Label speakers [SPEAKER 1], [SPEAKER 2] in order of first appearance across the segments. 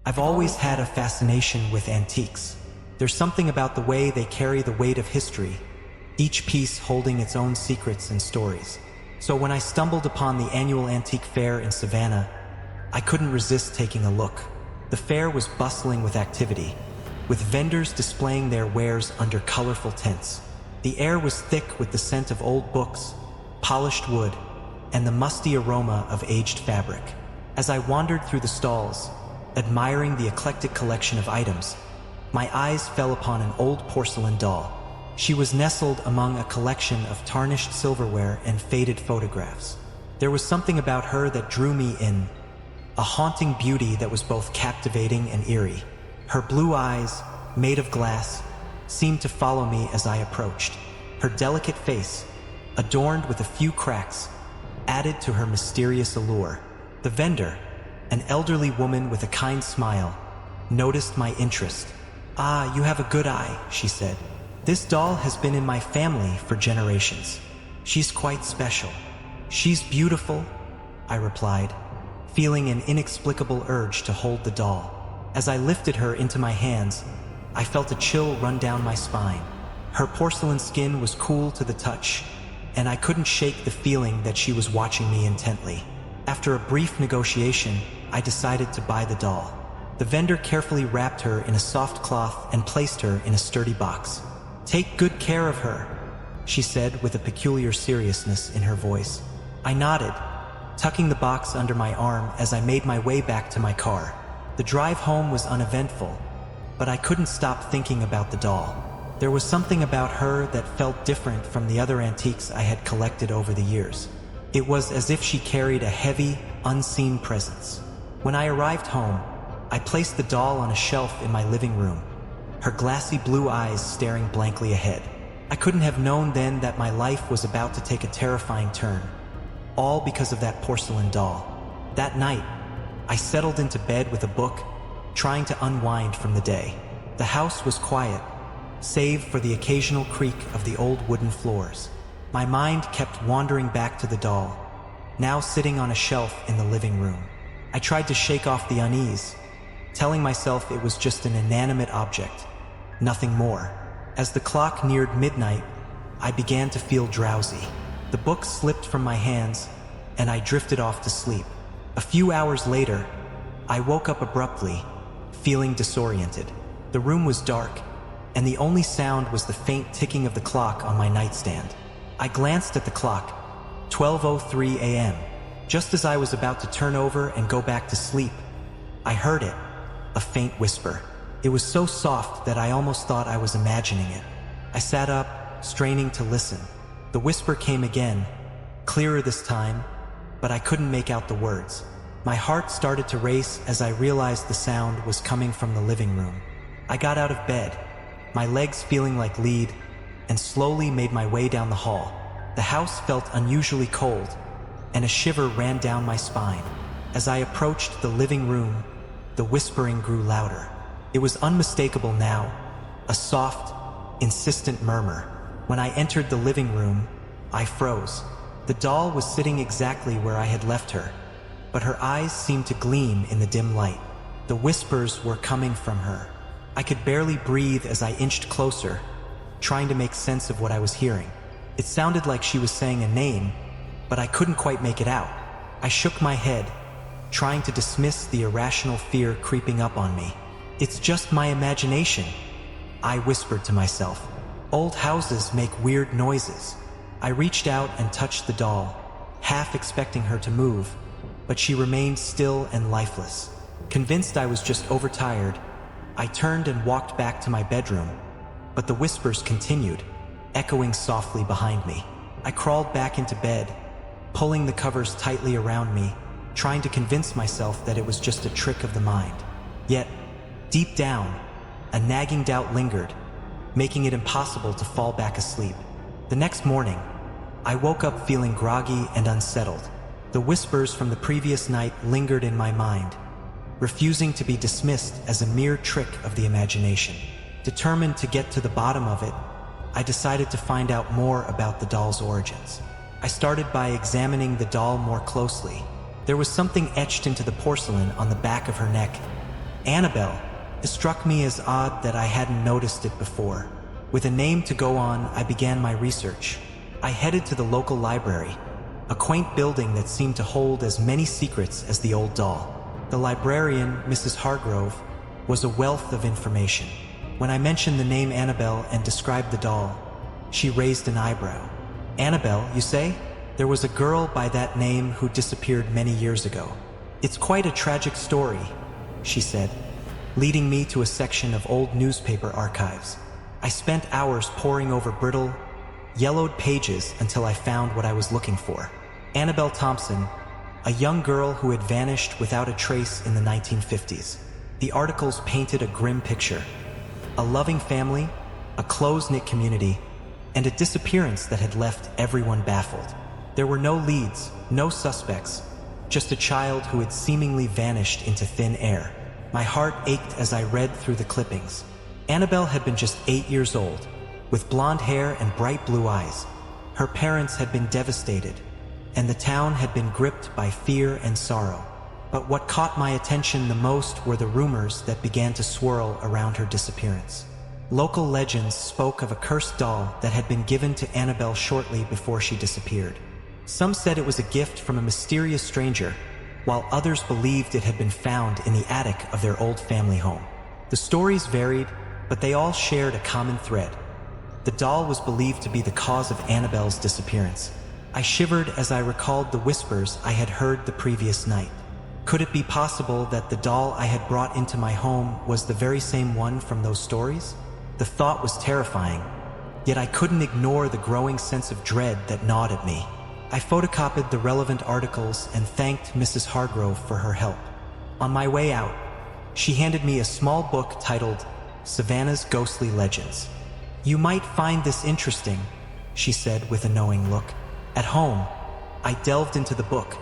[SPEAKER 1] I've always had a fascination with antiques. There's something about the way they carry the weight of history, each piece holding its own secrets and stories. So when I stumbled upon the annual antique fair in Savannah, I couldn't resist taking a look. The fair was bustling with activity, with vendors displaying their wares under colorful tents. The air was thick with the scent of old books, polished wood, and the musty aroma of aged fabric. As I wandered through the stalls, admiring the eclectic collection of items, my eyes fell upon an old porcelain doll. She was nestled among a collection of tarnished silverware and faded photographs. There was something about her that drew me in, a haunting beauty that was both captivating and eerie. Her blue eyes, made of glass, seemed to follow me as I approached. Her delicate face, adorned with a few cracks, added to her mysterious allure. The vendor, an elderly woman with a kind smile, noticed my interest. "Ah, you have a good eye," she said. "This doll has been in my family for generations. She's quite special." "She's beautiful," I replied, feeling an inexplicable urge to hold the doll. As I lifted her into my hands, I felt a chill run down my spine. Her porcelain skin was cool to the touch, and I couldn't shake the feeling that she was watching me intently. After a brief negotiation, I decided to buy the doll. The vendor carefully wrapped her in a soft cloth and placed her in a sturdy box. "Take good care of her," she said with a peculiar seriousness in her voice. I nodded, tucking the box under my arm as I made my way back to my car. The drive home was uneventful, but I couldn't stop thinking about the doll. There was something about her that felt different from the other antiques I had collected over the years. It was as if she carried a heavy, unseen presence. When I arrived home, I placed the doll on a shelf in my living room, her glassy blue eyes staring blankly ahead. I couldn't have known then that my life was about to take a terrifying turn, all because of that porcelain doll. That night, I settled into bed with a book, trying to unwind from the day. The house was quiet, save for the occasional creak of the old wooden floors. My mind kept wandering back to the doll, now sitting on a shelf in the living room. I tried to shake off the unease, telling myself it was just an inanimate object, nothing more. As the clock neared midnight, I began to feel drowsy. The book slipped from my hands, and I drifted off to sleep. A few hours later, I woke up abruptly, feeling disoriented. The room was dark, and the only sound was the faint ticking of the clock on my nightstand. I glanced at the clock, 12:03 a.m. Just as I was about to turn over and go back to sleep, I heard it, a faint whisper. It was so soft that I almost thought I was imagining it. I sat up, straining to listen. The whisper came again, clearer this time, but I couldn't make out the words. My heart started to race as I realized the sound was coming from the living room. I got out of bed, my legs feeling like lead, and slowly made my way down the hall. The house felt unusually cold, and a shiver ran down my spine. As I approached the living room, the whispering grew louder. It was unmistakable now, a soft, insistent murmur. When I entered the living room, I froze. The doll was sitting exactly where I had left her, but her eyes seemed to gleam in the dim light. The whispers were coming from her. I could barely breathe as I inched closer, trying to make sense of what I was hearing. It sounded like she was saying a name, but I couldn't quite make it out. I shook my head, trying to dismiss the irrational fear creeping up on me. "It's just my imagination," I whispered to myself. "Old houses make weird noises." I reached out and touched the doll, half expecting her to move, but she remained still and lifeless. Convinced I was just overtired, I turned and walked back to my bedroom, but the whispers continued, echoing softly behind me. I crawled back into bed, pulling the covers tightly around me, trying to convince myself that it was just a trick of the mind. Yet, deep down, a nagging doubt lingered, making it impossible to fall back asleep. The next morning, I woke up feeling groggy and unsettled. The whispers from the previous night lingered in my mind, refusing to be dismissed as a mere trick of the imagination. Determined to get to the bottom of it, I decided to find out more about the doll's origins. I started by examining the doll more closely. There was something etched into the porcelain on the back of her neck, Annabelle. It struck me as odd that I hadn't noticed it before. With a name to go on, I began my research. I headed to the local library, a quaint building that seemed to hold as many secrets as the old doll. The librarian, Mrs. Hargrove, was a wealth of information. When I mentioned the name Annabelle and described the doll, she raised an eyebrow. Annabelle, you say? There was a girl by that name who disappeared many years ago. It's quite a tragic story, she said, leading me to a section of old newspaper archives. I spent hours poring over brittle, yellowed pages until I found what I was looking for. Annabelle Thompson, a young girl who had vanished without a trace in the 1950s. The articles painted a grim picture. A loving family, a close-knit community, and a disappearance that had left everyone baffled. There were no leads, no suspects, just a child who had seemingly vanished into thin air. My heart ached as I read through the clippings. Annabelle had been just 8 years old, with blonde hair and bright blue eyes. Her parents had been devastated, and the town had been gripped by fear and sorrow. But what caught my attention the most were the rumors that began to swirl around her disappearance. Local legends spoke of a cursed doll that had been given to Annabelle shortly before she disappeared. Some said it was a gift from a mysterious stranger, while others believed it had been found in the attic of their old family home. The stories varied, but they all shared a common thread. The doll was believed to be the cause of Annabelle's disappearance. I shivered as I recalled the whispers I had heard the previous night. Could it be possible that the doll I had brought into my home was the very same one from those stories? The thought was terrifying, yet I couldn't ignore the growing sense of dread that gnawed at me. I photocopied the relevant articles and thanked Mrs. Hargrove for her help. On my way out, she handed me a small book titled Savannah's Ghostly Legends. "You might find this interesting," she said with a knowing look. At home, I delved into the book,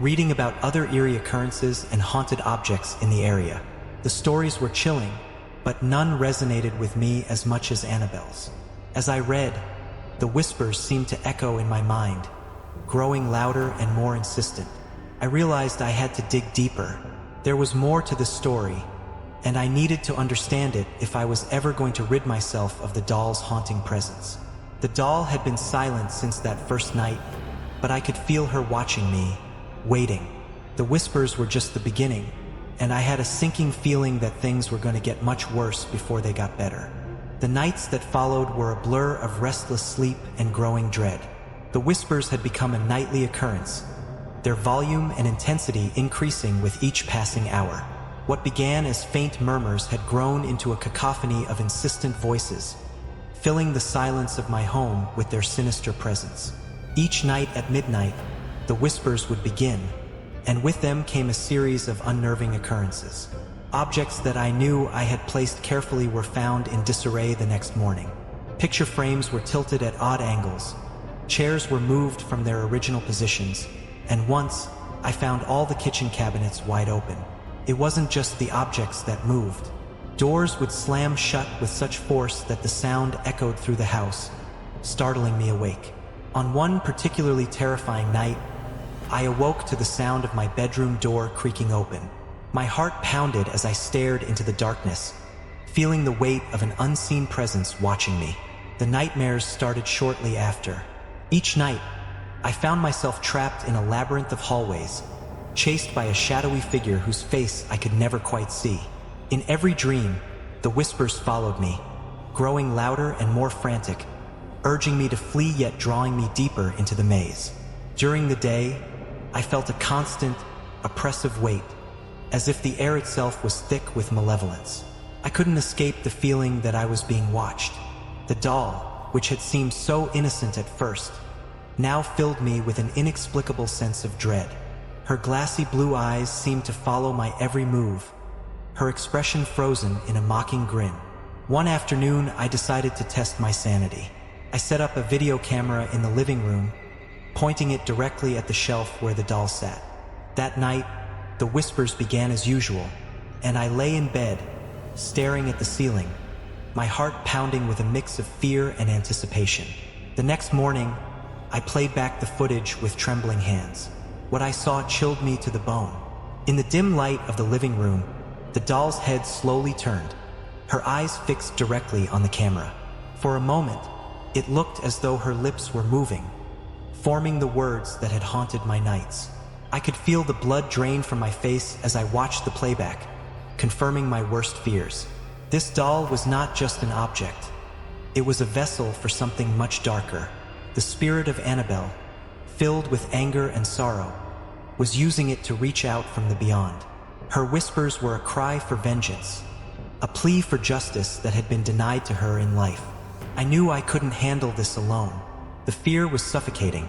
[SPEAKER 1] reading about other eerie occurrences and haunted objects in the area. The stories were chilling, but none resonated with me as much as Annabelle's. As I read, the whispers seemed to echo in my mind, growing louder and more insistent. I realized I had to dig deeper. There was more to the story, and I needed to understand it if I was ever going to rid myself of the doll's haunting presence. The doll had been silent since that first night, but I could feel her watching me, waiting. The whispers were just the beginning, and I had a sinking feeling that things were going to get much worse before they got better. The nights that followed were a blur of restless sleep and growing dread. The whispers had become a nightly occurrence, their volume and intensity increasing with each passing hour. What began as faint murmurs had grown into a cacophony of insistent voices, filling the silence of my home with their sinister presence. Each night at midnight, the whispers would begin, and with them came a series of unnerving occurrences. Objects that I knew I had placed carefully were found in disarray the next morning. Picture frames were tilted at odd angles, chairs were moved from their original positions, and once, I found all the kitchen cabinets wide open. It wasn't just the objects that moved. Doors would slam shut with such force that the sound echoed through the house, startling me awake. On one particularly terrifying night, I awoke to the sound of my bedroom door creaking open. My heart pounded as I stared into the darkness, feeling the weight of an unseen presence watching me. The nightmares started shortly after. Each night, I found myself trapped in a labyrinth of hallways, chased by a shadowy figure whose face I could never quite see. In every dream, the whispers followed me, growing louder and more frantic, urging me to flee yet drawing me deeper into the maze. During the day, I felt a constant, oppressive weight, as if the air itself was thick with malevolence. I couldn't escape the feeling that I was being watched. The doll, which had seemed so innocent at first, now filled me with an inexplicable sense of dread. Her glassy blue eyes seemed to follow my every move, her expression frozen in a mocking grin. One afternoon, I decided to test my sanity. I set up a video camera in the living room, pointing it directly at the shelf where the doll sat. That night, the whispers began as usual, and I lay in bed, staring at the ceiling, my heart pounding with a mix of fear and anticipation. The next morning, I played back the footage with trembling hands. What I saw chilled me to the bone. In the dim light of the living room, The doll's head slowly turned, her eyes fixed directly on the camera. For a moment, it looked as though her lips were moving, forming the words that had haunted my nights. I could feel the blood drain from my face as I watched the playback, confirming my worst fears. This doll was not just an object. It was a vessel for something much darker. The spirit of Annabelle, filled with anger and sorrow, was using it to reach out from the beyond. Her whispers were a cry for vengeance, a plea for justice that had been denied to her in life. I knew I couldn't handle this alone. The fear was suffocating,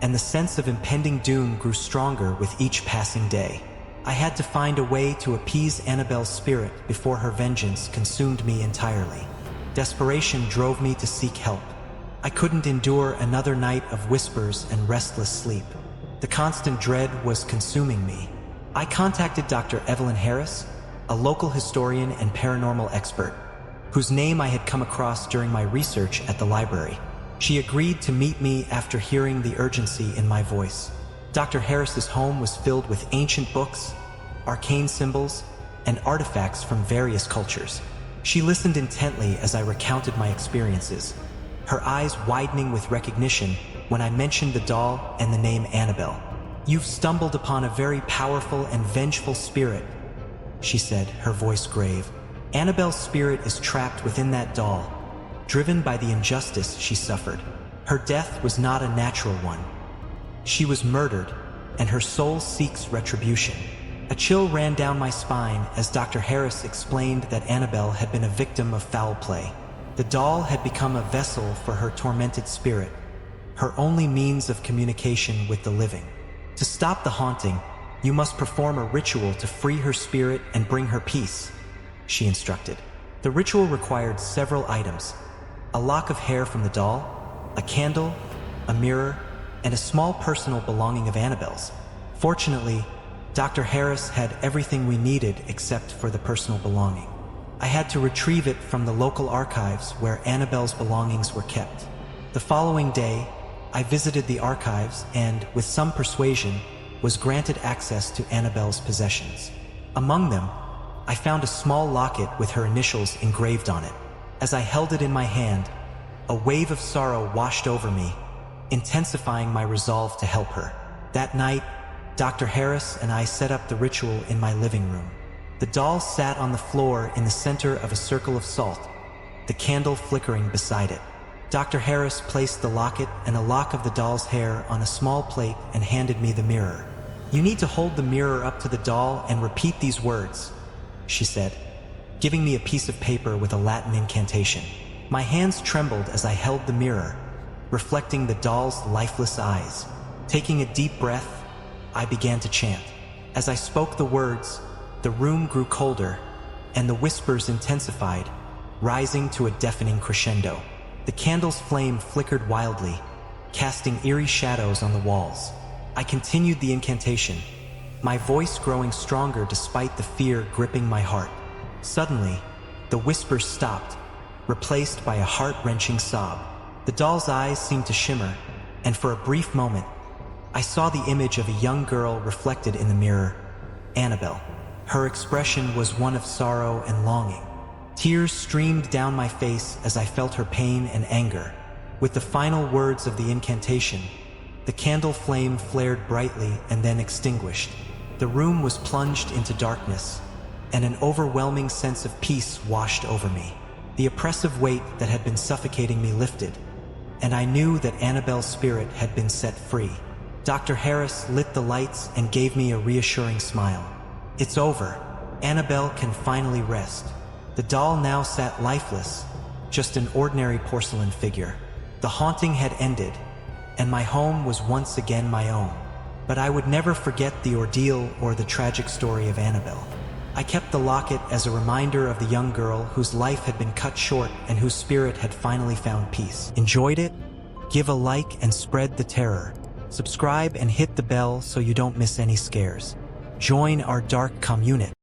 [SPEAKER 1] and the sense of impending doom grew stronger with each passing day. I had to find a way to appease Annabelle's spirit before her vengeance consumed me entirely. Desperation drove me to seek help. I couldn't endure another night of whispers and restless sleep. The constant dread was consuming me. I contacted Dr. Evelyn Harris, a local historian and paranormal expert, whose name I had come across during my research at the library. She agreed to meet me after hearing the urgency in my voice. Dr. Harris's home was filled with ancient books, arcane symbols, and artifacts from various cultures. She listened intently as I recounted my experiences, her eyes widening with recognition when I mentioned the doll and the name Annabelle. "You've stumbled upon a very powerful and vengeful spirit," she said, her voice grave. "Annabelle's spirit is trapped within that doll, driven by the injustice she suffered. Her death was not a natural one. She was murdered, and her soul seeks retribution." A chill ran down my spine as Dr. Harris explained that Annabelle had been a victim of foul play. The doll had become a vessel for her tormented spirit, her only means of communication with the living. "To stop the haunting, you must perform a ritual to free her spirit and bring her peace," she instructed. The ritual required several items: a lock of hair from the doll, a candle, a mirror, and a small personal belonging of Annabelle's. Fortunately, Dr. Harris had everything we needed except for the personal belonging. I had to retrieve it from the local archives where Annabelle's belongings were kept. The following day, I visited the archives and, with some persuasion, was granted access to Annabelle's possessions. Among them, I found a small locket with her initials engraved on it. As I held it in my hand, a wave of sorrow washed over me, intensifying my resolve to help her. That night, Dr. Harris and I set up the ritual in my living room. The doll sat on the floor in the center of a circle of salt, the candle flickering beside it. Dr. Harris placed the locket and a lock of the doll's hair on a small plate and handed me the mirror. "You need to hold the mirror up to the doll and repeat these words," she said, giving me a piece of paper with a Latin incantation. My hands trembled as I held the mirror, reflecting the doll's lifeless eyes. Taking a deep breath, I began to chant. As I spoke the words, the room grew colder, and the whispers intensified, rising to a deafening crescendo. The candle's flame flickered wildly, casting eerie shadows on the walls. I continued the incantation, my voice growing stronger despite the fear gripping my heart. Suddenly, the whispers stopped, replaced by a heart-wrenching sob. The doll's eyes seemed to shimmer, and for a brief moment, I saw the image of a young girl reflected in the mirror, Annabelle. Her expression was one of sorrow and longing. Tears streamed down my face as I felt her pain and anger. With the final words of the incantation, the candle flame flared brightly and then extinguished. The room was plunged into darkness, and an overwhelming sense of peace washed over me. The oppressive weight that had been suffocating me lifted, and I knew that Annabelle's spirit had been set free. Dr. Harris lit the lights and gave me a reassuring smile. "It's over. Annabelle can finally rest." The doll now sat lifeless, just an ordinary porcelain figure. The haunting had ended, and my home was once again my own. But I would never forget the ordeal or the tragic story of Annabelle. I kept the locket as a reminder of the young girl whose life had been cut short and whose spirit had finally found peace. Enjoyed it? Give a like and spread the terror. Subscribe and hit the bell so you don't miss any scares. Join our dark community.